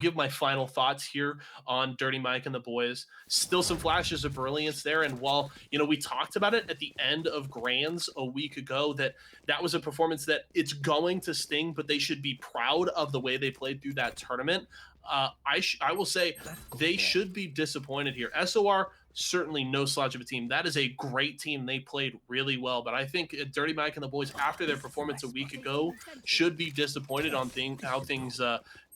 give my final thoughts here on Dirty Mike and the boys. Still some flashes of brilliance there. And while, we talked about it at the end of Grands a week ago, that was a performance that it's going to sting, but they should be proud of the way they played through that tournament. I will say they should be disappointed here. SOR, certainly no slouch of a team. That is a great team. They played really well, but I think Dirty Mike and the boys, after their performance a week ago, should be disappointed on how things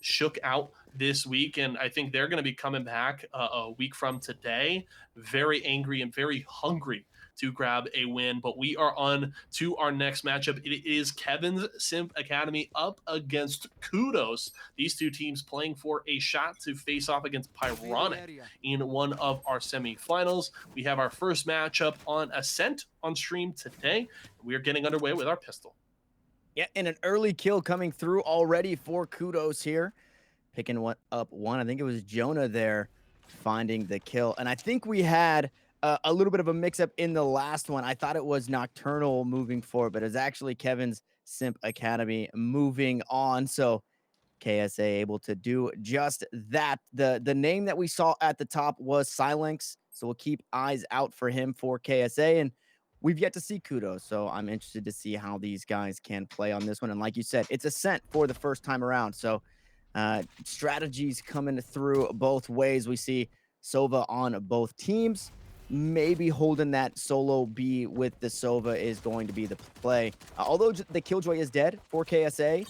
shook out this week. And I think they're going to be coming back a week from today, very angry and very hungry to grab a win. But we are on to our next matchup. It is Kevin's Simp Academy up against Kudos. These two teams playing for a shot to face off against Pyronic in one of our semifinals. We have our first matchup on Ascent on stream today. We are getting underway with our pistol. Yeah, and an early kill coming through already for Kudos here. Picking up one. I think it was Jonah there finding the kill. And I think we had a little bit of a mix-up in the last one. I thought it was Nocturnal moving forward, but it's actually Kevin's Simp Academy moving on. So KSA able to do just that. The name that we saw at the top was Silence. So we'll keep eyes out for him for KSA. And we've yet to see Kudos, so I'm interested to see how these guys can play on this one. And like you said, it's Ascent for the first time around. So strategies coming through both ways. We see Sova on both teams. Maybe holding that solo B with the Sova is going to be the play. Although the Killjoy is dead for KSA,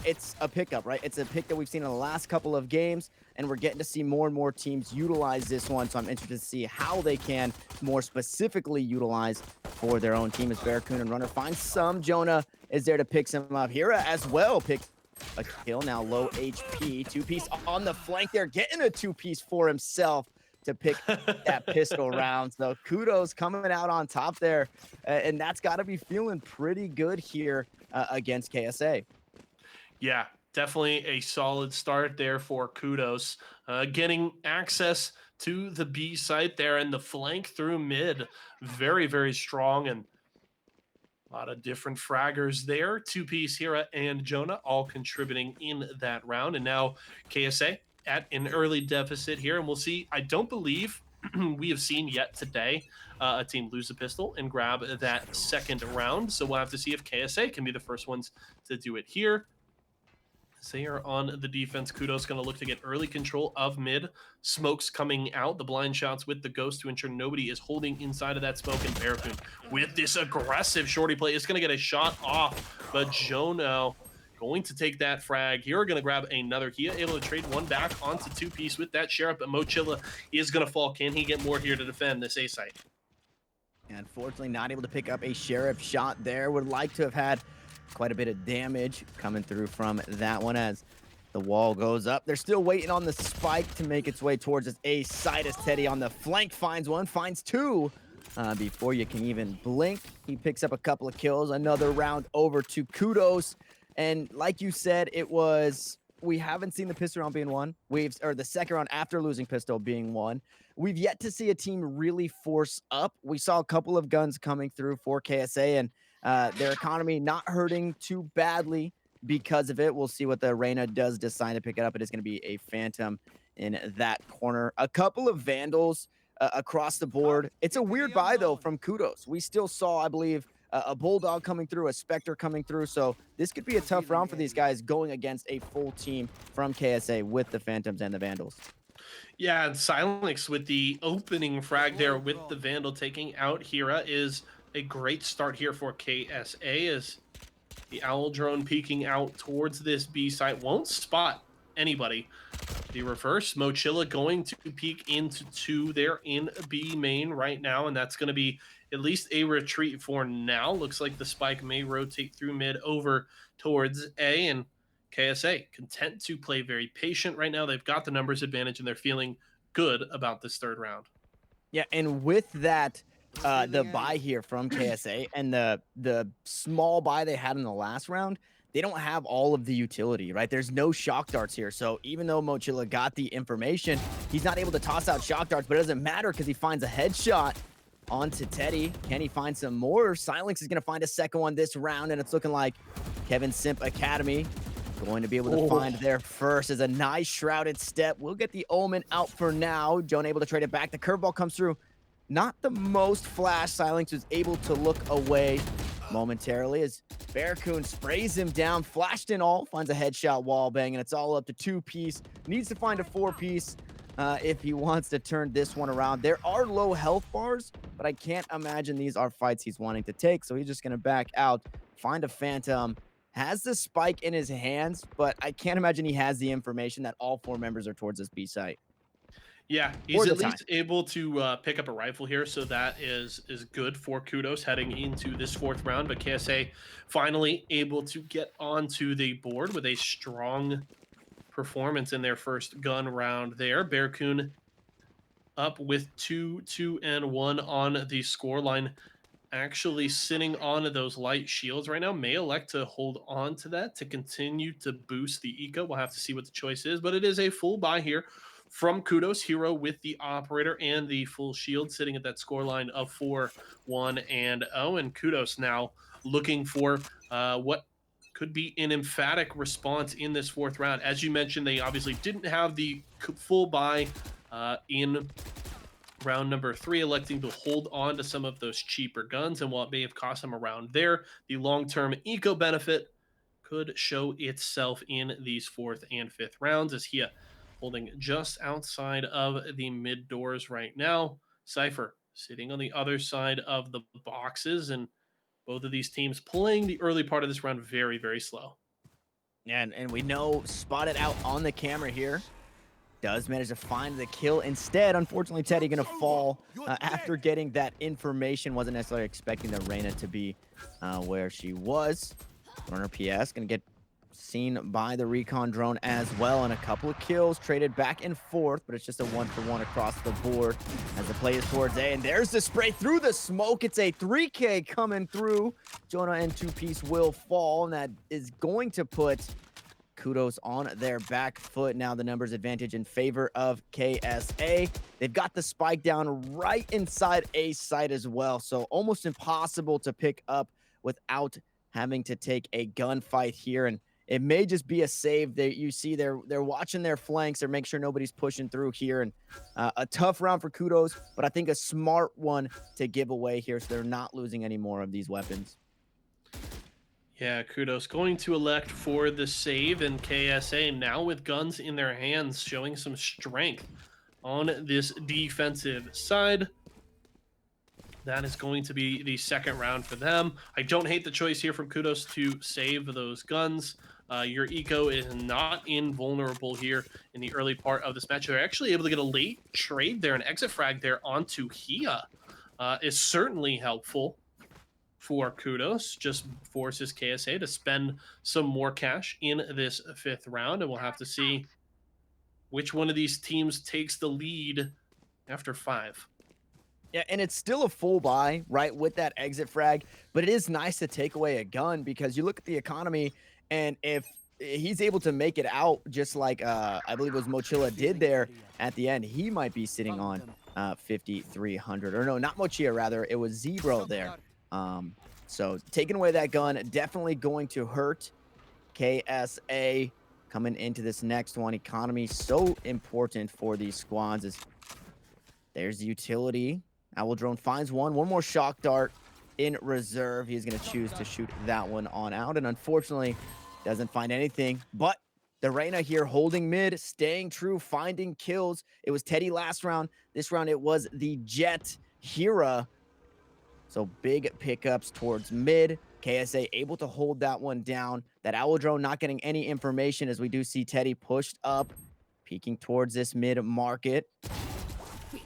it's a pickup, right? It's a pick that we've seen in the last couple of games, and we're getting to see more and more teams utilize this one. So I'm interested to see how they can more specifically utilize for their own team. As Barracoon and Runner finds some. Jonah is there to pick some up. Hira as well picks a kill. Now low HP. Two-piece on the flank there, getting a two-piece for himself to pick that pistol round. So Kudos coming out on top there, and that's got to be feeling pretty good here against KSA. Yeah, definitely a solid start there for Kudos. Getting access to the B site there, and the flank through mid. Very, very strong, and a lot of different fraggers there. Two-piece Hira and Jonah all contributing in that round. And now KSA at an early deficit here. And we'll see. I don't believe we have seen yet today a team lose a pistol and grab that second round. So we'll have to see if KSA can be the first ones to do it here. So here on the defense, Kudos going to look to get early control of mid. Smokes coming out, the blind shots with the ghost to ensure nobody is holding inside of that smoke. And Barracoon with this aggressive shorty play is going to get a shot off, but Jono going to take that frag. Here we're going to grab another. He able to trade one back onto two-piece with that Sheriff, but Mochilla is going to fall. Can he get more here to defend this A site? Unfortunately, not able to pick up a Sheriff shot there. Would like to have had quite a bit of damage coming through from that one as the wall goes up. They're still waiting on the spike to make its way towards this A site as Teddy on the flank finds one, finds two. Before you can even blink, he picks up a couple of kills. Another round over to Kudos. And like you said, we haven't seen the pistol round being won. Or the second round after losing pistol being won. We've yet to see a team really force up. We saw a couple of guns coming through for KSA, and their economy not hurting too badly because of it. We'll see what the Reyna does decide to pick it up. It is going to be a Phantom in that corner. A couple of Vandals across the board. It's a weird buy, though, from Kudos. We still saw, I believe, a Bulldog coming through, a Spectre coming through. So this could be a tough round for these guys going against a full team from KSA with the Phantoms and the Vandals. Yeah, and Silence with the opening frag there with the Vandal taking out Hira is a great start here for KSA as the Owl drone peeking out towards this B site. Won't spot anybody. The reverse, Mochilla going to peek into two there in B main right now, and that's going to be at least a retreat for now. Looks like the spike may rotate through mid over towards A, and KSA content to play very patient right now. They've got the numbers advantage, and they're feeling good about this third round. Yeah, and with that, the buy here from KSA and the small buy they had in the last round, they don't have all of the utility, right? There's no shock darts here. So even though Mochilla got the information, he's not able to toss out shock darts, but it doesn't matter because he finds a headshot onto Teddy. Can he find some more? Silence is going to find a second one this round, and it's looking like Kevin's Simp Academy Going to be able to find Oh, there first is a nice shrouded step. We'll get the Omen out for now. Jonah able to trade it back. The curveball comes through. Not the most flash. Silence was able to look away momentarily as Bearcoon sprays him down. Flashed in all. Finds a headshot wall bang, and it's all up to 2-piece. Needs to find a 4-piece if he wants to turn this one around. There are low health bars, but I can't imagine these are fights he's wanting to take. So he's just going to back out, find a Phantom. Has the spike in his hands, but I can't imagine he has the information that all 4 members are towards this B site yeah, or he's the at time. least able to pick up a rifle here, so that is good for Kudos heading into this fourth round. But KSA finally able to get onto the board with a strong performance in their first gun round there. Bearcoon up with 2-2-1 on the score line, actually sitting on those light shields right now. May elect to hold on to that to continue to boost the eco. We'll have to see what the choice is, but it is a full buy here from Kudos. Hero with the operator and the full shield, sitting at that score line of 4-1-0. And Kudos now looking for what could be an emphatic response in this fourth round. As you mentioned, they obviously didn't have the full buy in round number 3, electing to hold on to some of those cheaper guns. And while it may have cost them a round there, the long-term eco benefit could show itself in these fourth and fifth rounds, as he holding just outside of the mid doors right now. Cypher sitting on the other side of the boxes, and both of these teams playing the early part of this round very, very slow. And we know spotted out on the camera here. Does manage to find the kill. Instead, unfortunately, Teddy going to fall after getting that information. Wasn't necessarily expecting the Reyna to be where she was. Runner PS going to get seen by the recon drone as well, and a couple of kills traded back and forth, but it's just a 1-for-1 across the board as the play is towards A. And there's the spray through the smoke. It's a 3K coming through. Jonah and 2-piece will fall, and that is going to put Kudos on their back foot. Now the numbers advantage in favor of KSA. They've got the spike down right inside A site as well, so almost impossible to pick up without having to take a gunfight here. And it may just be a save. You see they're watching their flanks. They're making sure nobody's pushing through here. And a tough round for Kudos, but I think a smart one to give away here so they're not losing any more of these weapons. Yeah, Kudos going to elect for the save, and KSA now with guns in their hands, showing some strength on this defensive side. That is going to be the second round for them. I don't hate the choice here from Kudos to save those guns. Your eco is not invulnerable here in the early part of this match. They're actually able to get a late trade there, an exit frag there onto Hia is certainly helpful for Kudos. Just forces KSA to spend some more cash in this fifth round, and we'll have to see which one of these teams takes the lead after 5. Yeah, and it's still a full buy, right, with that exit frag, but it is nice to take away a gun because you look at the economy, and if he's able to make it out just like I believe it was Mochilla did there at the end, he might be sitting on 5,300. Or no, not Mochilla, rather, it was Zebro there. So taking away that gun, definitely going to hurt KSA coming into this next one. Economy so important for these squads. As there's the utility. Owl Drone finds one more shock dart in reserve. He's going to choose to shoot that one on out, and unfortunately doesn't find anything. But the Reyna here holding mid, staying true, finding kills. It was Teddy last round. This round it was the Jet Hera. So big pickups towards mid. KSA able to hold that one down. That Owl Drone not getting any information, as we do see Teddy pushed up, peeking towards this mid market.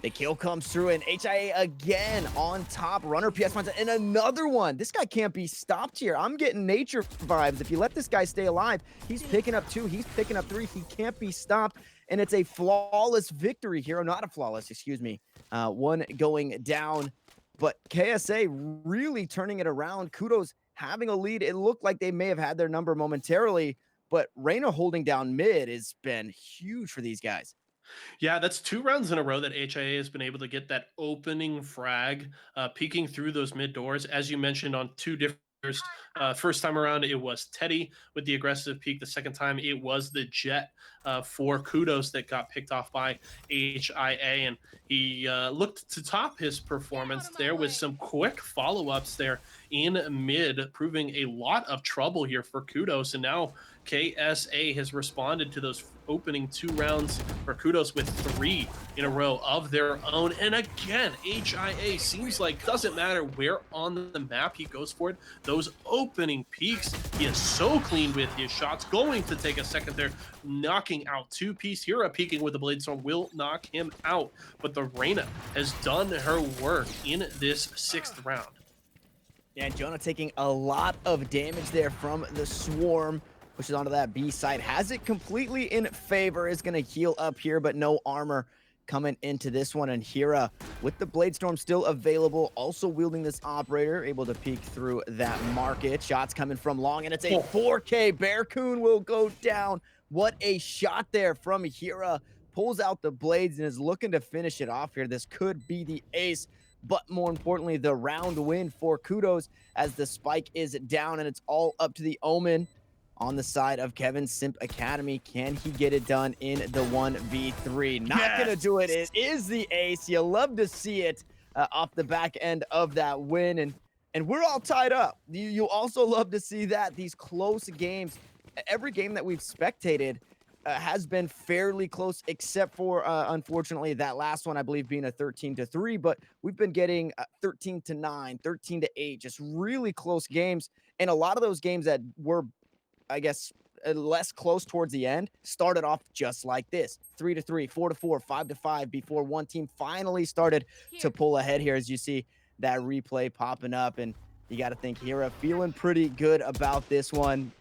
The kill comes through, and HIA again on top. Runner PS finds it, and another one. This guy can't be stopped here. I'm getting nature vibes. If you let this guy stay alive, he's picking up 2. He's picking up 3. He can't be stopped, and it's a flawless victory here. Not a flawless, excuse me. One going down, but KSA really turning it around. Kudos having a lead. It looked like they may have had their number momentarily, but Reyna holding down mid has been huge for these guys. Yeah, that's 2 rounds in a row that HIA has been able to get that opening frag, peeking through those mid doors, as you mentioned, on 2 different First time around, it was Teddy with the aggressive peak. The second time, it was the Jet for Kudos that got picked off by HIA. And he looked to top his performance there with some quick follow ups there in mid, proving a lot of trouble here for Kudos. And now KSA has responded to those opening 2 rounds for Kudos with 3 in a row of their own. And again, HIA seems like doesn't matter where on the map he goes for it. Those opening peaks, he is so clean with his shots. Going to take a second there, knocking out 2-piece. Hira peeking with the Blade Storm will knock him out. But the Reyna has done her work in this 6th round. Yeah, Jonah taking a lot of damage there from the Swarm. Pushes onto that B side. Has it completely in favor. Is going to heal up here, but no armor coming into this one. And Hira with the Blade Storm still available. Also wielding this operator. Able to peek through that market. Shots coming from long. And it's a 4K. Bearcoon will go down. What a shot there from Hira. Pulls out the blades and is looking to finish it off here. This could be the ace. But more importantly, the round win for Kudos as the spike is down. And it's all up to the Omen on the side of Kevin's Simp Academy. Can he get it done in the 1v3? Not gonna do it. It is the ace. You love to see it off the back end of that win, and we're all tied up. You also love to see that these close games. Every game that we've spectated has been fairly close, except for unfortunately that last one, I believe, being a 13-3. But we've been getting 13-9, 13-8, just really close games, and a lot of those games that were, I guess, less close towards the end started off just like this: 3-3, 4-4, 5-5, before one team finally started to pull ahead here. As you see that replay popping up, and you got to think Hira feeling pretty good about this one.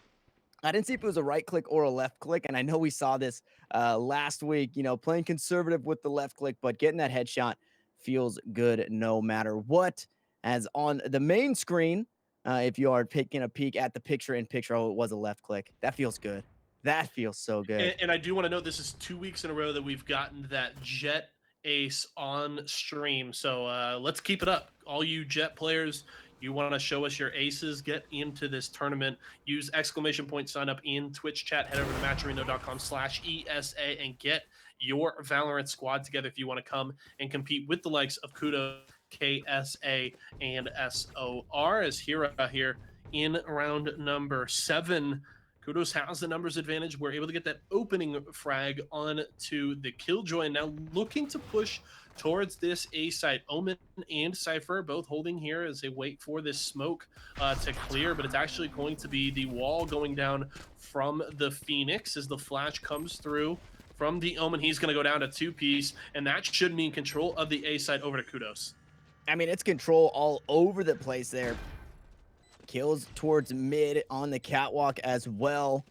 I didn't see if it was a right click or a left click, and I know we saw this last week, you know, playing conservative with the left click, but getting that headshot feels good no matter what. As on the main screen, if you are taking a peek at the picture-in-picture, oh, it was a left click. That feels good. That feels so good. And I do want to note this is 2 weeks in a row that we've gotten that Jet ace on stream. So let's keep it up. All you Jet players, you want to show us your aces, get into this tournament. Use ! Sign up in Twitch chat. Head over to matchareno.com/ESA and get your Valorant squad together if you want to come and compete with the likes of Kudos, KSA, and SOR. As Hira here in round number 7. Kudos has the numbers advantage. We're able to get that opening frag onto the Killjoy. Now looking to push towards this A site. Omen and Cypher both holding here as they wait for this smoke to clear, but it's actually going to be the wall going down from the Phoenix as the flash comes through from the Omen. He's going to go down to 2-piece, and that should mean control of the A site over to Kudos. I mean, it's control all over the place there. Kills towards mid on the catwalk as well.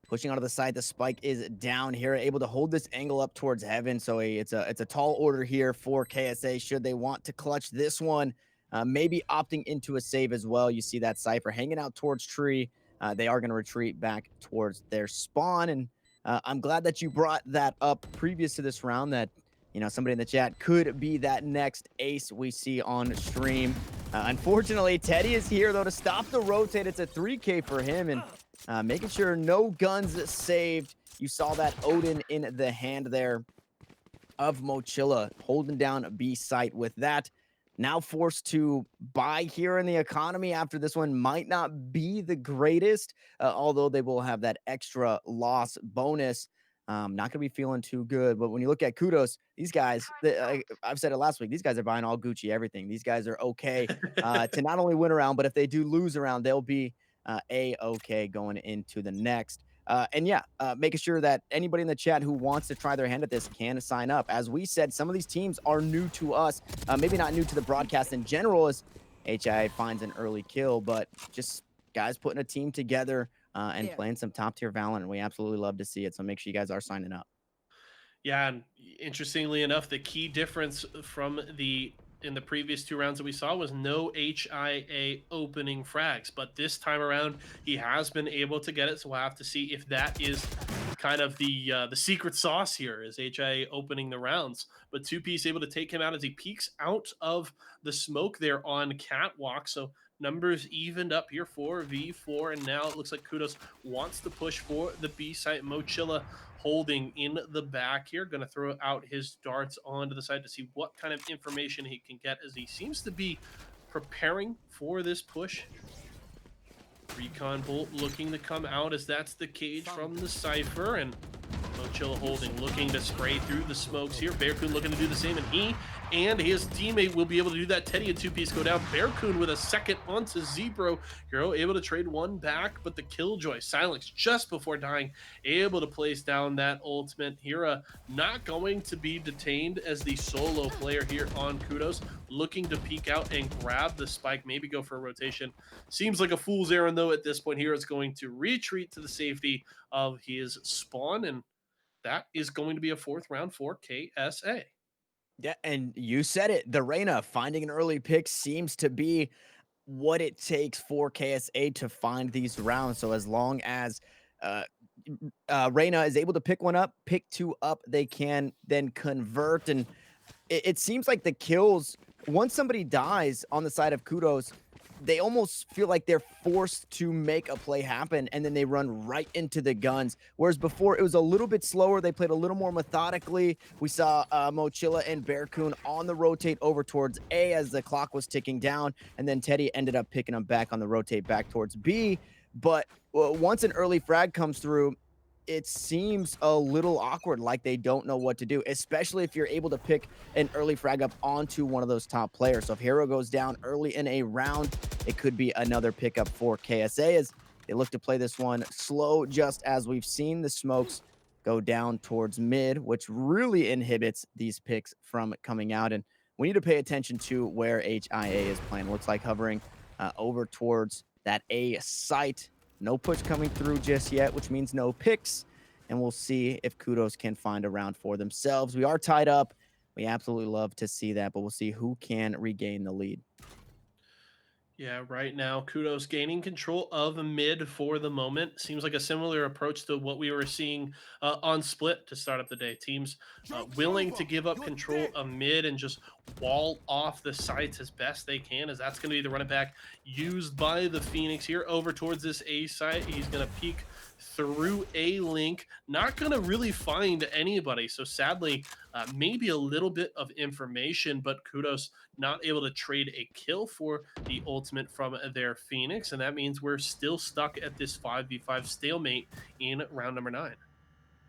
Pushing onto the side, the spike is down here, able to hold this angle up towards heaven. So it's a tall order here for KSA should they want to clutch this one. Maybe opting into a save as well. You see that Cypher hanging out towards tree. They are going to retreat back towards their spawn. And I'm glad that you brought that up previous to this round, that, you know, somebody in the chat could be that next ace we see on stream. Unfortunately, Teddy is here, though, to stop the rotate. It's a 3K for him, and making sure no guns saved. You saw that Odin in the hand there of Mochilla, holding down a B site with that. Now forced to buy here in the economy after this one might not be the greatest, although they will have that extra loss bonus. Not going to be feeling too good. But when you look at Kudos, these guys, I've said it last week, these guys are buying all Gucci everything. These guys are okay to not only win around, but if they do lose around, they'll be A-okay going into the next. And yeah, making sure that anybody in the chat who wants to try their hand at this can sign up. As we said, some of these teams are new to us. Maybe not new to the broadcast in general as HIA finds an early kill, but just guys putting a team together and playing some top-tier Valorant, and we absolutely love to see it. So make sure you guys are signing up. Yeah, and interestingly enough, the key difference from in the previous 2 rounds that we saw was no HIA opening frags, but this time around he has been able to get it. So we'll have to see if that is kind of the secret sauce here, is HIA opening the rounds. But 2-piece able to take him out as he peeks out of the smoke there on catwalk. So numbers evened up here for V4, and now it looks like Kudos wants to push for the B site. Mochilla holding in the back here, going to throw out his darts onto the side to see what kind of information he can get, as he seems to be preparing for this push. Recon Bolt looking to come out, as that's the cage from the Cypher, and Mochilla holding, looking to spray through the smokes here. Bearcoon looking to do the same, and he and his teammate will be able to do that. Teddy and two-piece go down. Bearcoon with a second onto Zebro. Hero able to trade one back, but the Killjoy Silence just before dying, able to place down that ultimate. Hera not going to be detained as the solo player here on Kudos, looking to peek out and grab the spike, maybe go for a rotation. Seems like a fool's errand, though, at this point. Hera's going to retreat to the safety of his spawn, and that is going to be a fourth round for KSA. Yeah, and you said it. The Reyna finding an early pick seems to be what it takes for KSA to find these rounds. So as long as uh, Reyna is able to pick one up, pick two up, they can then convert. And it seems like the kills, once somebody dies on the side of Kudos, they almost feel like they're forced to make a play happen, and then they run right into the guns. Whereas before, it was a little bit slower. They played a little more methodically. We saw Mochilla and Bearcoon on the rotate over towards A as the clock was ticking down, and then Teddy ended up picking them back on the rotate back towards B. But once an early frag comes through, it seems a little awkward, like they don't know what to do, especially if you're able to pick an early frag up onto one of those top players. So if Hero goes down early in a round, it could be another pickup for KSA as they look to play this one slow, just as we've seen the smokes go down towards mid, which really inhibits these picks from coming out. And we need to pay attention to where HIA is playing. Looks like hovering over towards that A site. No push coming through just yet, which means no picks. And we'll see if Kudos can find a round for themselves. We are tied up. We absolutely love to see that, but we'll see who can regain the lead. Yeah, right now, Kudos gaining control of mid for the moment. Seems like a similar approach to what we were seeing on Split to start up the day. Teams willing to give up control of mid and just wall off the sites as best they can, as that's going to be the running back used by the Phoenix here over towards this A site. He's going to peek through a link, not going to really find anybody. So sadly, maybe a little bit of information, but Kudos not able to trade a kill for the ultimate from their Phoenix. And that means we're still stuck at this 5v5 stalemate in round number 9.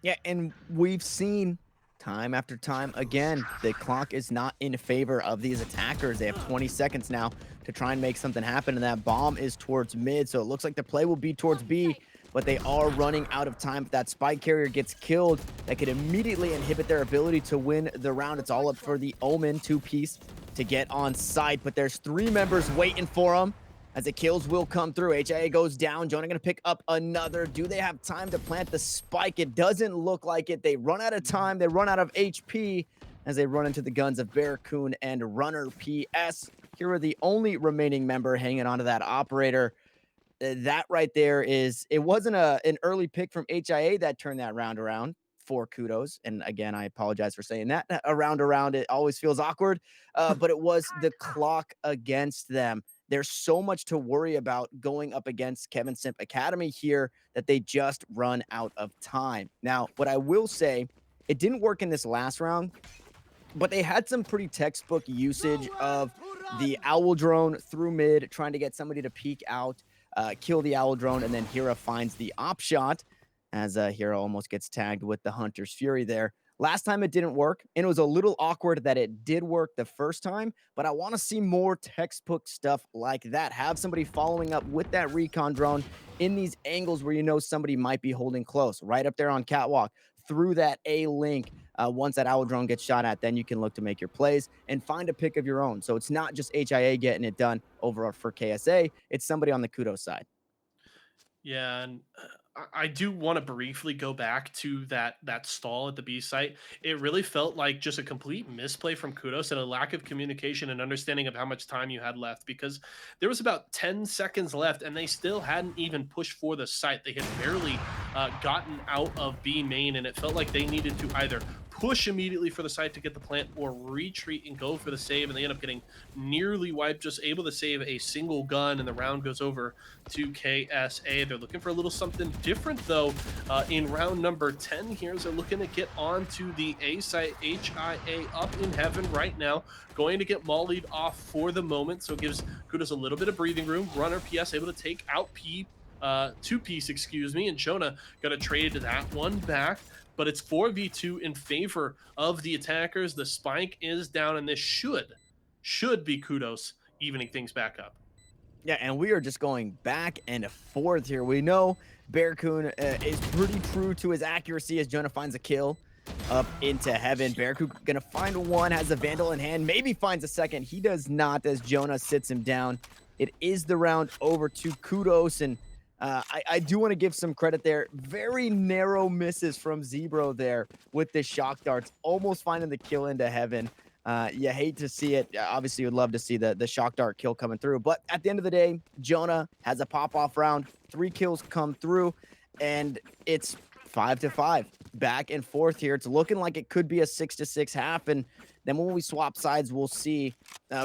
Yeah, and we've seen time after time again, the clock is not in favor of these attackers. They have 20 seconds now to try and make something happen, and that bomb is towards mid. So it looks like the play will be towards B, but they are running out of time. If that spike carrier gets killed, that could immediately inhibit their ability to win the round. It's all up for the Omen two-piece to get on site, but there's 3 members waiting for him as the kills will come through. HIA goes down. Jonah going to pick up another. Do they have time to plant the spike? It doesn't look like it. They run out of time. They run out of HP as they run into the guns of Bearcoon and Runner PS. Here are the only remaining member hanging onto that operator. That right there is, it wasn't an early pick from HIA that turned that round around for Kudos. And again, I apologize for saying that. Around, it always feels awkward. But it was the clock against them. There's so much to worry about going up against Kevin Simp Academy here that they just run out of time. Now, what I will say, it didn't work in this last round, but they had some pretty textbook usage of the owl drone through mid, trying to get somebody to peek out, kill the owl drone, and then Hera finds the op shot as Hera almost gets tagged with the Hunter's Fury there. Last time it didn't work, and it was a little awkward that it did work the first time, but I want to see more textbook stuff like that. Have somebody following up with that recon drone in these angles where you know somebody might be holding close, right up there on catwalk, through that A link. Once that owl drone gets shot at, then you can look to make your plays and find a pick of your own. So it's not just HIA getting it done over for KSA, it's somebody on the Kudos side. Yeah, and I do want to briefly go back to that stall at the B site. It really felt like just a complete misplay from Kudos and a lack of communication and understanding of how much time you had left, because there was about 10 seconds left and they still hadn't even pushed for the site. They had barely gotten out of B main, and it felt like they needed to either push immediately for the site to get the plant or retreat and go for the save, and they end up getting nearly wiped, just able to save a single gun, and the round goes over to KSA. They're looking for a little something different though in round number 10 here, as they're looking to get onto the A site. HIA up in heaven right now, going to get mollied off for the moment, so it gives Kudos a little bit of breathing room. Runner PS able to take out two-piece, excuse me, and Jonah got to trade that one back, but it's 4v2 in favor of the attackers. The spike is down, and this should be Kudos evening things back up. Yeah, and we are just going back and forth here. We know Bearcoon is pretty true to his accuracy as Jonah finds a kill up into heaven. Bearcoon gonna find one, has a Vandal in hand, maybe finds a second. He does not, as Jonah sits him down. It is the round over to Kudos, and I do want to give some credit there. Very narrow misses from Zebro there with the shock darts, almost finding the kill into heaven. You hate to see it. Obviously, you would love to see the shock dart kill coming through. But at the end of the day, Jonah has a pop-off round. 3 kills come through, and it's 5-5. Back and forth here. It's looking like it could be a 6-6 half, and then when we swap sides, we'll see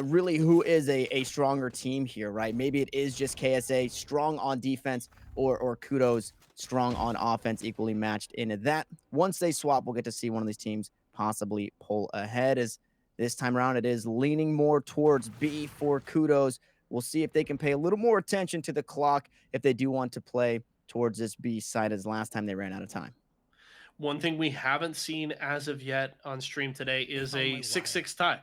really who is a stronger team here, right? Maybe it is just KSA strong on defense, or Kudos strong on offense, equally matched into that. Once they swap, we'll get to see one of these teams possibly pull ahead. As this time around, it is leaning more towards B for Kudos. We'll see if they can pay a little more attention to the clock if they do want to play towards this B side, as last time they ran out of time. One thing we haven't seen as of yet on stream today is a 6-6 tie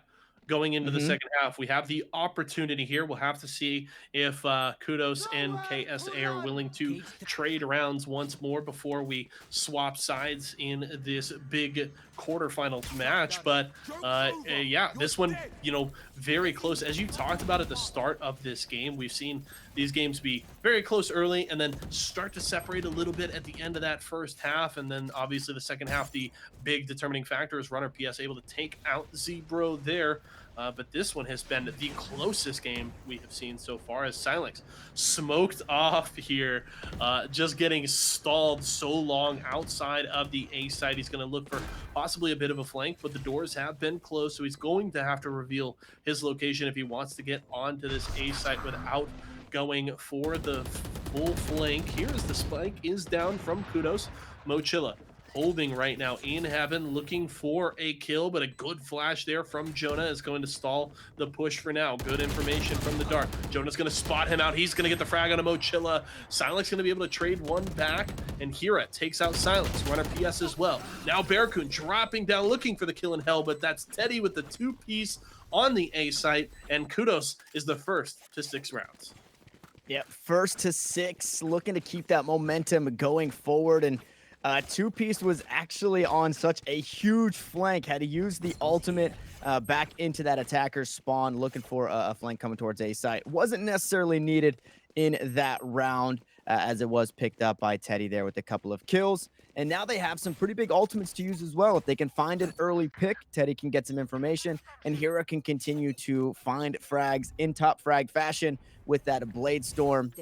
going into the second half. We have the opportunity here. We'll have to see if Kudos and KSA are willing to trade rounds once more before we swap sides in this big quarterfinal match. But yeah, this one, you know, very close. As you talked about at the start of this game, we've seen these games be very close early and then start to separate a little bit at the end of that first half. And then obviously the second half, the big determining factor is Runner PS able to take out Zebro there. But this one has been the closest game we have seen so far, as Silence smoked off here, just getting stalled so long outside of the A side. He's going to look for possibly a bit of a flank, but the doors have been closed, so he's going to have to reveal his location if he wants to get onto this A side without going for the full flank. Here as the spike is down from Kudos. Mochilla holding right now in heaven, looking for a kill, but a good flash there from Jonah is going to stall the push for now. Good information from the dark. Jonah's going to spot him out. He's going to get the frag on a Mochilla. Silence going to be able to trade one back, and Hira takes out Silence. Runner PS as well. Now Bearcoon dropping down, looking for the kill in hell, but that's Teddy with the 2-piece on the A site, and Kudos is the first to 6 rounds. Yeah, first to 6, looking to keep that momentum going forward, and 2-piece was actually on such a huge flank, had to use the ultimate back into that attacker's spawn, looking for a flank coming towards A site. Wasn't necessarily needed in that round, as it was picked up by Teddy there with a couple of kills. And now they have some pretty big ultimates to use as well. If they can find an early pick, Teddy can get some information, and Hira can continue to find frags in top frag fashion with that Blade Storm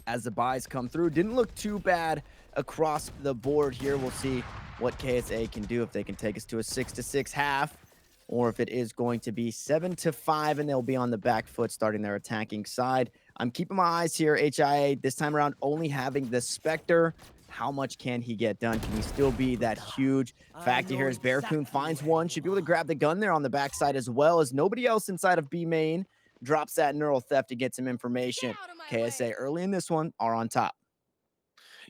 as the buys come through. Didn't look too bad across the board here. We'll see what KSA can do, if they can take us to a 6-6 half, or if it is going to be 7-5 and they'll be on the back foot starting their attacking side. I'm keeping my eyes here. HIA this time around only having the Spectre. How much can he get done? Can he still be that huge factor here as Bearcoon finds one? Should be able to grab the gun there on the backside, as well as nobody else inside of B main drops that neural theft to get some information. KSA early in this one are on top.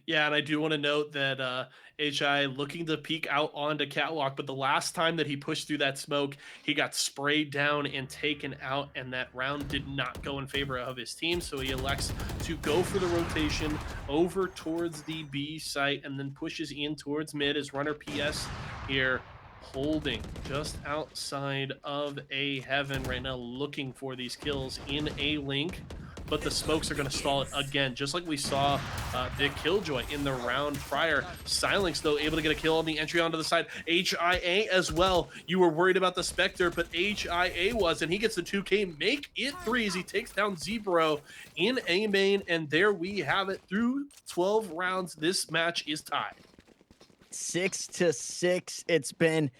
Yeah, and I do want to note that HI looking to peek out onto Catwalk, but the last time that he pushed through that smoke, he got sprayed down and taken out, and that round did not go in favor of his team, so he elects to go for the rotation over towards the B site and then pushes in towards mid as Runner PS here holding just outside of A heaven right now, looking for these kills in A link. But the smokes are going to stall it again, just like we saw the Killjoy in the round prior. Silence, though, able to get a kill on the entry onto the side. HIA as well. You were worried about the Spectre, but HIA was, and he gets the 2K, make it 3 as he takes down Zebro in A main, and there we have it. Through 12 rounds, this match is tied. 6-6. It's been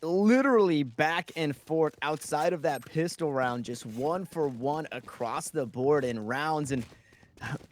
literally back and forth outside of that pistol round, just 1-for-1 across the board in rounds. And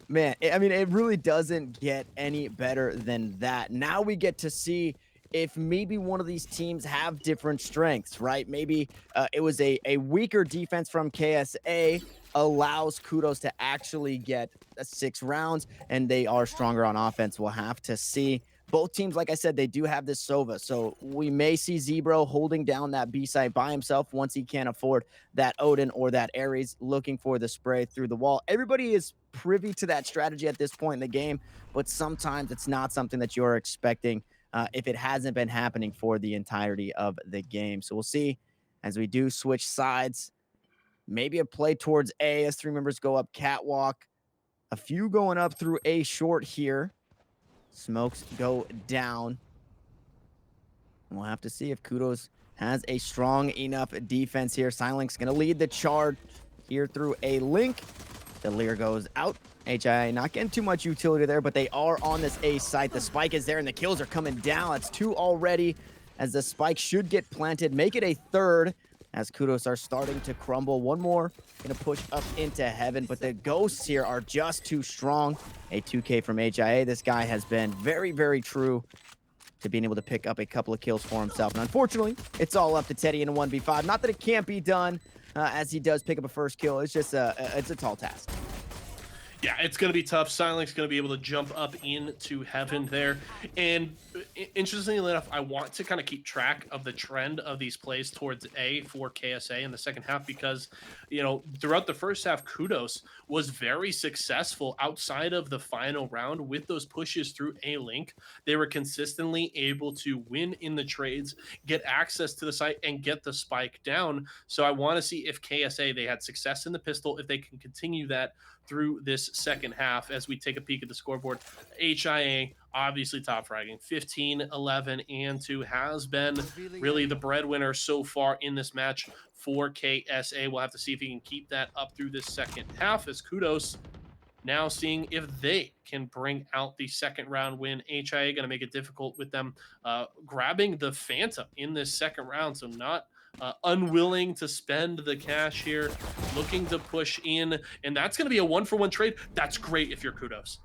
man, I mean, it really doesn't get any better than that. Now we get to see if maybe one of these teams have different strengths, right? Maybe it was a weaker defense from KSA allows Kudos to actually get 6 rounds, and they are stronger on offense. We'll have to see. Both teams, like I said, they do have this Sova, so we may see Zebro holding down that B site by himself once he can't afford that Odin or that Ares, looking for the spray through the wall. Everybody is privy to that strategy at this point in the game, but sometimes it's not something that you're expecting if it hasn't been happening for the entirety of the game. So we'll see as we do switch sides. Maybe a play towards A as 3 members go up catwalk. A few going up through A short here. Smokes go down. We'll have to see if Kudos has a strong enough defense here. Silence going to lead the charge here through A link. The Lear goes out. HIA not getting too much utility there, but they are on this A site. The spike is there, and the kills are coming down. That's 2 already, as the spike should get planted. Make it a 3rd, as Kudos are starting to crumble. One more going to push up into heaven, but the ghosts here are just too strong. A 2K from HIA. This guy has been very, very true to being able to pick up a couple of kills for himself. And unfortunately, it's all up to Teddy in a 1v5. Not that it can't be done, as he does pick up a first kill. It's just it's a tall task. Yeah, it's going to be tough. Silence going to be able to jump up into heaven there. And interestingly enough, I want to kind of keep track of the trend of these plays towards A for KSA in the second half, because, you know, throughout the first half, Kudos was very successful outside of the final round with those pushes through A link. They were consistently able to win in the trades, get access to the site, and get the spike down. So I want to see if KSA, they had success in the pistol, if they can continue that through this second half. As we take a peek at the scoreboard, HIA obviously top fragging 15, 11, and 2 has been really the breadwinner so far in this match for KSA. We'll have to see if he can keep that up through this second half, as Kudos now seeing if they can bring out the second round win. HIA going to make it difficult with them grabbing the Phantom in this second round, so not unwilling to spend the cash here, looking to push in, and that's going to be a 1-for-1 trade. That's great if you're Kudos.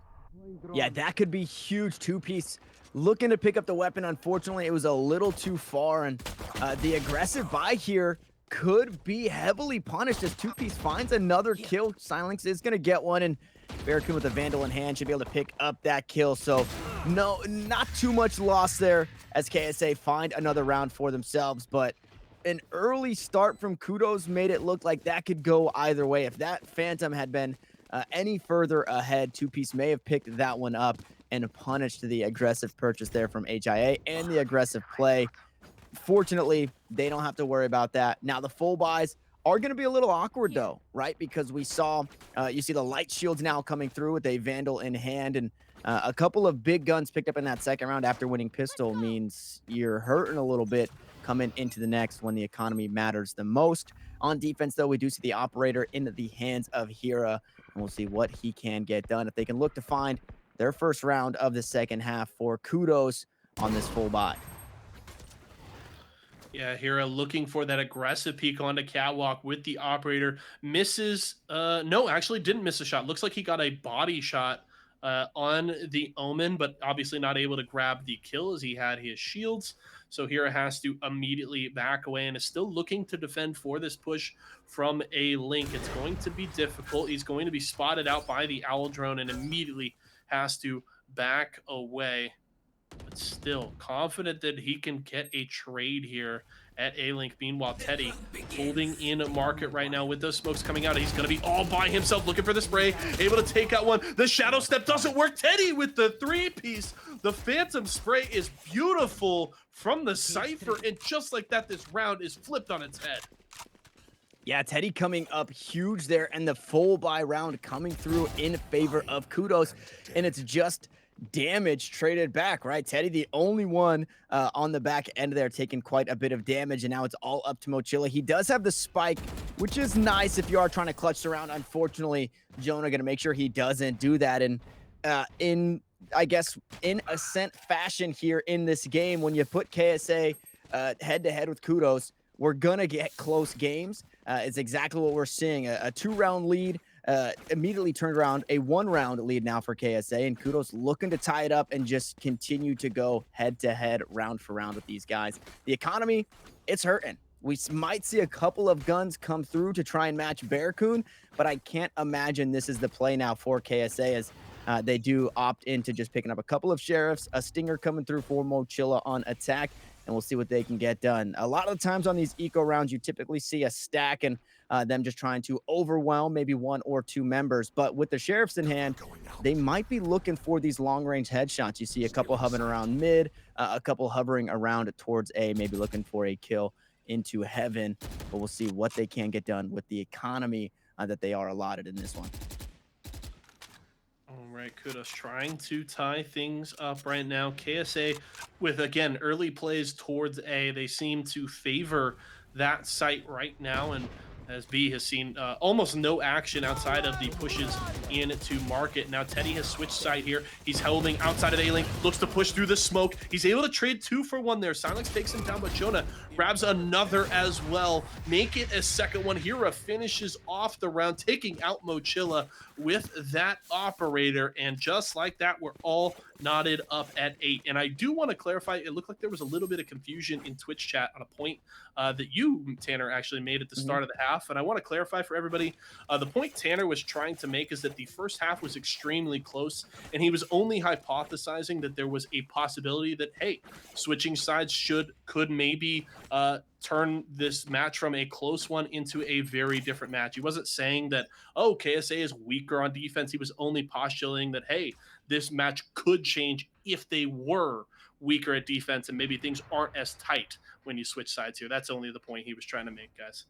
Yeah, that could be huge. 2-piece looking to pick up the weapon. Unfortunately, it was a little too far, and the aggressive buy here could be heavily punished as 2-piece finds another kill. Silence is going to get one, and Barracoon with the Vandal in hand should be able to pick up that kill. So no, not too much loss there as KSA find another round for themselves, but an early start from Kudos made it look like that could go either way. If that Phantom had been any further ahead, 2-piece may have picked that one up and punished the aggressive purchase there from HIA and the aggressive play. Fortunately, they don't have to worry about that. Now, the full buys are going to be a little awkward, though, right? Because we saw, you see the light shields now coming through with a Vandal in hand, and a couple of big guns picked up in that second round after winning pistol means you're hurting a little bit coming into the next when the economy matters the most. On defense, though, we do see the operator in the hands of Hira, and we'll see what he can get done if they can look to find their first round of the second half for Kudos on this full buy. Yeah, Hira looking for that aggressive peek onto catwalk with the operator. Misses, no, actually didn't miss a shot. Looks like he got a body shot on the Omen, but obviously not able to grab the kill as he had his shields. So Hira has to immediately back away and is still looking to defend for this push from A link. It's going to be difficult. He's going to be spotted out by the Owl drone and immediately has to back away. But still confident that he can get a trade here at A-Link. Meanwhile, Teddy holding in market right now with those smokes coming out. He's going to be all by himself looking for the spray, able to take out one. The shadow step doesn't work. Teddy with the 3-piece. The Phantom spray is beautiful from the Cypher, and just like that, this round is flipped on its head. Yeah, Teddy coming up huge there, and the full buy round coming through in favor of Kudos, and it's just damage traded back, right? Teddy, the only one on the back end there, taking quite a bit of damage, and now it's all up to Mochila. He does have the spike, which is nice if you are trying to clutch around. Unfortunately, Jonah going to make sure he doesn't do that, and in I guess, in ascent fashion here in this game. When you put KSA head to head with Kudos, we're going to get close games. It's exactly what we're seeing. A 2-round lead immediately turned around, a 1-round lead now for KSA, and Kudos looking to tie it up and just continue to go head to head, round for round with these guys. The economy, it's hurting. We might see a couple of guns come through to try and match Bearcoon, but I can't imagine this is the play now for KSA as they do opt into just picking up a couple of sheriffs, a stinger coming through for Mochilla on attack, and we'll see what they can get done. A lot of the times on these eco rounds, you typically see a stack and them just trying to overwhelm maybe 1 or 2 members. But with the sheriffs in hand, they might be looking for these long-range headshots. You see a couple hovering around mid, a couple hovering around towards A, maybe looking for a kill into heaven. But we'll see what they can get done with the economy that they are allotted in this one. All right, Kudos trying to tie things up right now. KSA with, again, early plays towards A. They seem to favor that site right now, and as B has seen almost no action outside of the pushes into market. Now Teddy has switched side here. He's holding outside of A-Link, looks to push through the smoke. He's able to trade 2 for 1 there. Silex takes him down, but Jonah grabs another as well. Make it a second one. Hira finishes off the round, taking out Mochilla with that operator. And just like that, we're all knotted up at 8. And I do want to clarify, it looked like there was a little bit of confusion in Twitch chat on a point that you, Tanner, actually made at the start of the half. And I want to clarify for everybody, the point Tanner was trying to make is that the first half was extremely close, and he was only hypothesizing that there was a possibility that, hey, switching sides could maybe turn this match from a close one into a very different match. He wasn't saying that, oh, KSA is weaker on defense. He was only postulating that, hey, this match could change if they were weaker at defense and maybe things aren't as tight when you switch sides here. That's only the point he was trying to make, guys.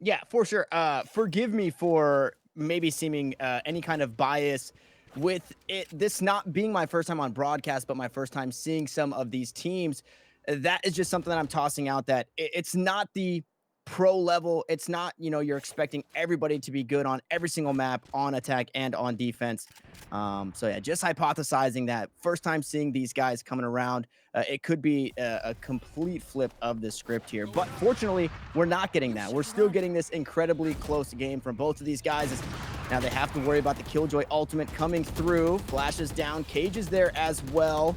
Yeah, for sure. Forgive me for maybe seeming any kind of bias with this not being my first time on broadcast, but my first time seeing some of these teams. That is just something that I'm tossing out, that it's not the pro level. It's not, you're expecting everybody to be good on every single map, on attack and on defense. So yeah, just hypothesizing that first time seeing these guys coming around, it could be a complete flip of the script here. But fortunately, we're not getting that. We're still getting this incredibly close game from both of these guys. Now they have to worry about the Killjoy ultimate coming through. Flashes down, Cage is there as well.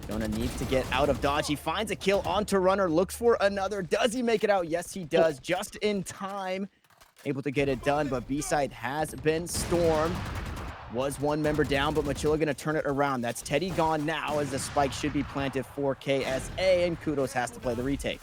Jonah needs to get out of dodge. He finds a kill onto Runner, looks for another. Does he make it out? Yes, he does. Just in time. Able to get it done, but B-side has been stormed. Was 1 member down, but Mochilla going to turn it around. That's Teddy gone now as the spike should be planted for KSA, and Kudos has to play the retake.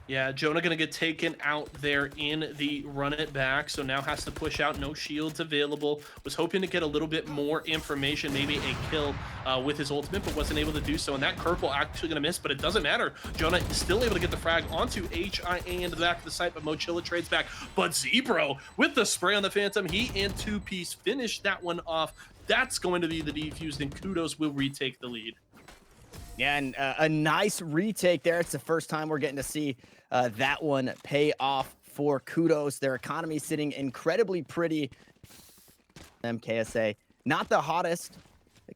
Yeah, Jonah going to get taken out there in the run it back, so now has to push out. No shields available. Was hoping to get a little bit more information, maybe a kill with his ultimate, but wasn't able to do so. And that Purple actually going to miss, but it doesn't matter. Jonah is still able to get the frag onto HIA into the back of the site, but Mochilla trades back. But Zebro with the spray on the Phantom, he and 2-piece finished that one off. That's going to be the defused, and Kudos will retake the lead. Yeah, and a nice retake there. It's the first time we're getting to see that one pay off for Kudos. Their economy sitting incredibly pretty. KSA, not the hottest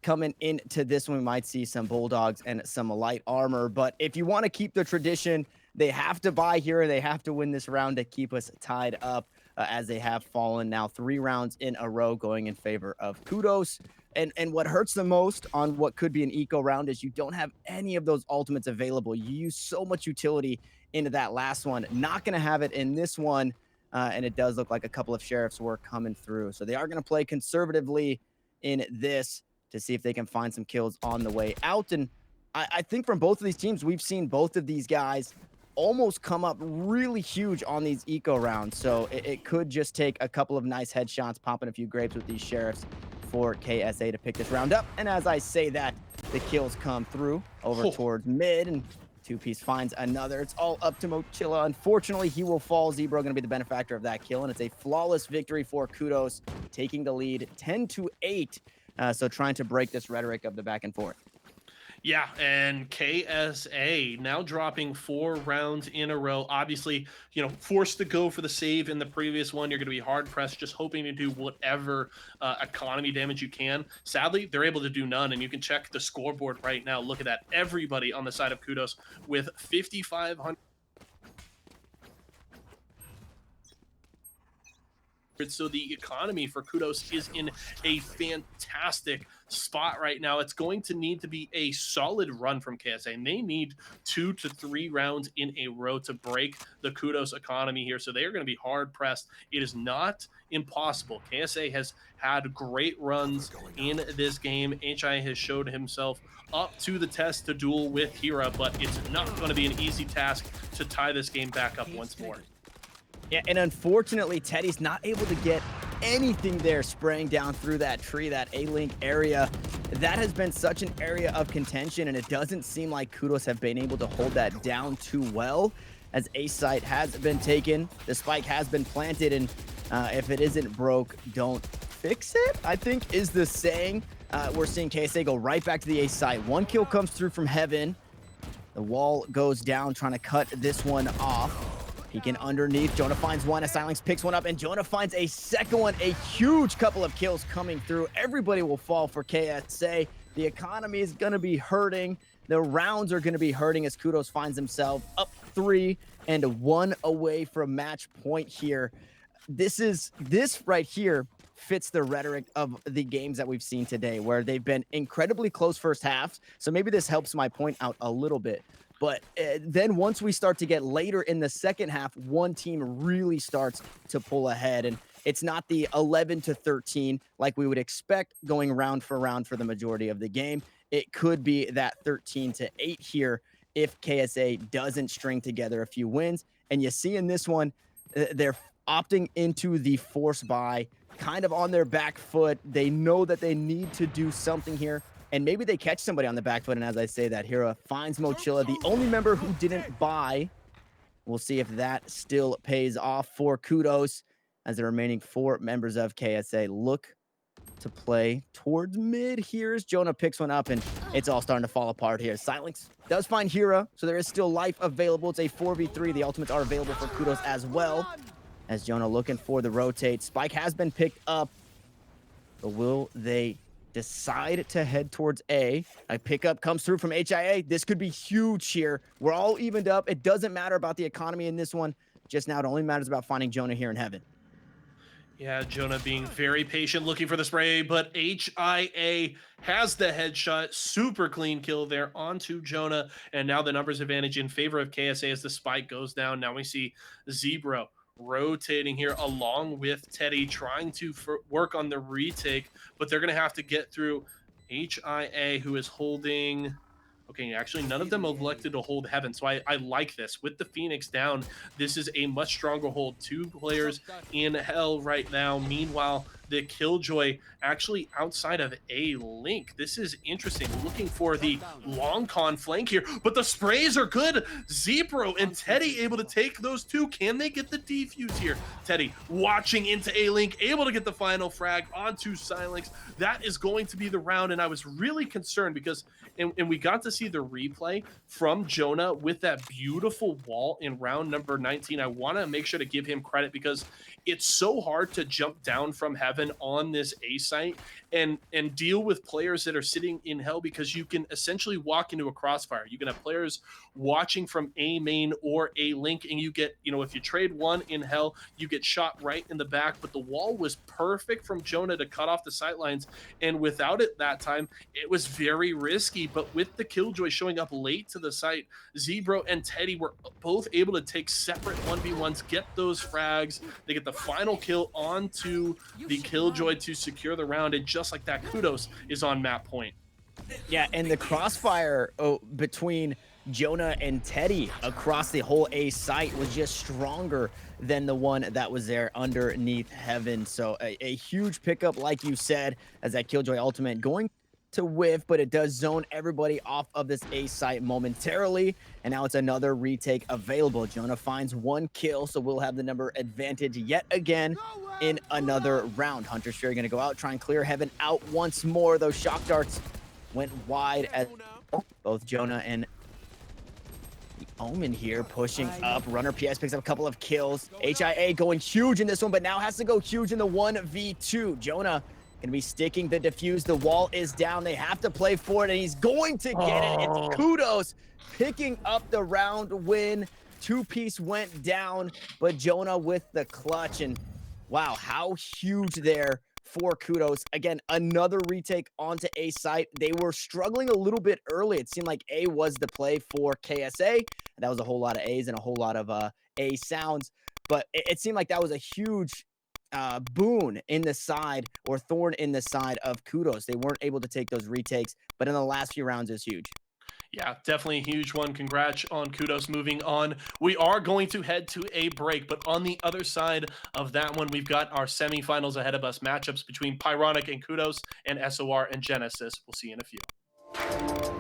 coming into this one. We might see some Bulldogs and some light armor, but if you want to keep the tradition, they have to buy here. They have to win this round to keep us tied up as they have fallen now 3 rounds in a row going in favor of Kudos. And what hurts the most on what could be an eco round is you don't have any of those ultimates available. You use so much utility into that last one. Not going to have it in this one. And it does look like a couple of sheriffs were coming through. So they are going to play conservatively in this to see if they can find some kills on the way out. And I think from both of these teams, we've seen both of these guys almost come up really huge on these eco rounds. So it could just take a couple of nice headshots, popping a few grapes with these sheriffs for KSA to pick this round up. And as I say that, the kills come through over towards mid, and 2-piece finds another. It's all up to Mochilla. Unfortunately, he will fall. Zebro going to be the benefactor of that kill, and it's a flawless victory for Kudos, taking the lead 10-8. So trying to break this rhetoric of the back and forth. Yeah, and KSA now dropping 4 rounds in a row. Obviously, forced to go for the save in the previous one. You're going to be hard pressed, just hoping to do whatever economy damage you can. Sadly, they're able to do none, and you can check the scoreboard right now. Look at that. Everybody on the side of Kudos with 5,500. So the economy for Kudos is in a fantastic spot right now. It's going to need to be a solid run from KSA, and they need 2 to 3 rounds in a row to break the Kudos economy here. So they are going to be hard pressed. It is not impossible. KSA has had great runs in this game. HI has showed himself up to the test to duel with Hira, but it's not going to be an easy task to tie this game back up once more. Yeah, and unfortunately, Teddy's not able to get anything there spraying down through that tree, that A-Link area. That has been such an area of contention, and it doesn't seem like Kudos have been able to hold that down too well, as A site has been taken, the spike has been planted, and if it isn't broke, don't fix it, I think is the saying. We're seeing KSA go right back to the A site. One kill comes through from Heaven. The wall goes down, trying to cut this one off. Peeking underneath, Jonah finds one, as Silence picks one up, and Jonah finds a second one. A huge couple of kills coming through. Everybody will fall for KSA. The economy is going to be hurting. The rounds are going to be hurting as Kudos finds himself up 3 and 1 away from match point here. This right here fits the rhetoric of the games that we've seen today, where they've been incredibly close first halves. So maybe this helps my point out a little bit. But then once we start to get later in the second half, one team really starts to pull ahead. And it's not the 11-13 like we would expect going round for the majority of the game. It could be that 13-8 here if KSA doesn't string together a few wins. And you see in this one, they're opting into the force buy, kind of on their back foot. They know that they need to do something here. And maybe they catch somebody on the back foot, and as I say that, Hira finds Mochilla, the only member who didn't buy. We'll see if that still pays off for Kudos, as the remaining 4 members of KSA look to play towards mid. Here's Jonah picks one up, and it's all starting to fall apart here. Silence does find Hira, so there is still life available. It's a 4v3. The ultimates are available for Kudos as well, as Jonah looking for the rotate. Spike has been picked up, but will they decide to head towards A? A pickup comes through from HIA. This could be huge here. We're all evened up. It doesn't matter about the economy in this one. Just now, it only matters about finding Jonah here in Heaven. Yeah, Jonah being very patient, looking for the spray, but HIA has the headshot. Super clean kill there onto Jonah, and now the numbers advantage in favor of KSA as the spike goes down. Now we see Zebro rotating here along with Teddy, trying to work on the retake, but they're going to have to get through HIA, who is holding. Okay, actually, none of them elected to hold Heaven, so I like this. With the Phoenix down, this is a much stronger hold. 2 players in hell right now. Meanwhile, the Killjoy actually outside of A link. This is interesting. Looking for the long con flank here, but the sprays are good. Zebro and Teddy able to take those 2. Can they get the defuse here? Teddy watching into A link, able to get the final frag onto Silence. That is going to be the round, and I was really concerned because, and we got to see the replay from Jonah with that beautiful wall in round number 19. I want to make sure to give him credit because it's so hard to jump down from Heaven on this A site and deal with players that are sitting in hell, because you can essentially walk into a crossfire. You can have players watching from A main or A link, and you get, if you trade one in hell, you get shot right in the back. But the wall was perfect from Jonah to cut off the sightlines, and without it that time, it was very risky. But with the Killjoy showing up late to the site, Zebro and Teddy were both able to take separate 1v1s, get those frags. They get the final kill onto the Killjoy to secure the round, and just like that, Kudos is on map point. Yeah, and the crossfire between Jonah and Teddy across the whole A site was just stronger than the one that was there underneath Heaven. So a huge pickup, like you said, as that Killjoy ultimate going to whiff, but it does zone everybody off of this A site momentarily, and now it's another retake available. Jonah finds 1 kill, so we'll have the number advantage yet again in another round. Hunter's Fury going to go out, try and clear Heaven out once more. Those shock darts went wide as Both Jonah and the Omen here pushing up. Runner PS picks up a couple of kills. HIA going huge in this one, but now has to go huge in the 1v2. Jonah gonna be sticking the defuse. The wall is down. They have to play for it, and he's going to get it. It's Kudos picking up the round win. Two-piece went down, but Jonah with the clutch. And wow, how huge there for Kudos. Again, another retake onto A site. They were struggling a little bit early. It seemed like A was the play for KSA. And that was a whole lot of A's and a whole lot of A sounds. But it seemed like that was a huge boon in the side, or thorn in the side of Kudos. They weren't able to take those retakes, but in the last few rounds, it's huge. Yeah, definitely a huge one. Congrats on Kudos moving on. We are going to head to a break, but on the other side of that one, we've got our semifinals ahead of us, matchups between Pyronic and Kudos and SOR and Genesis. We'll see you in a few.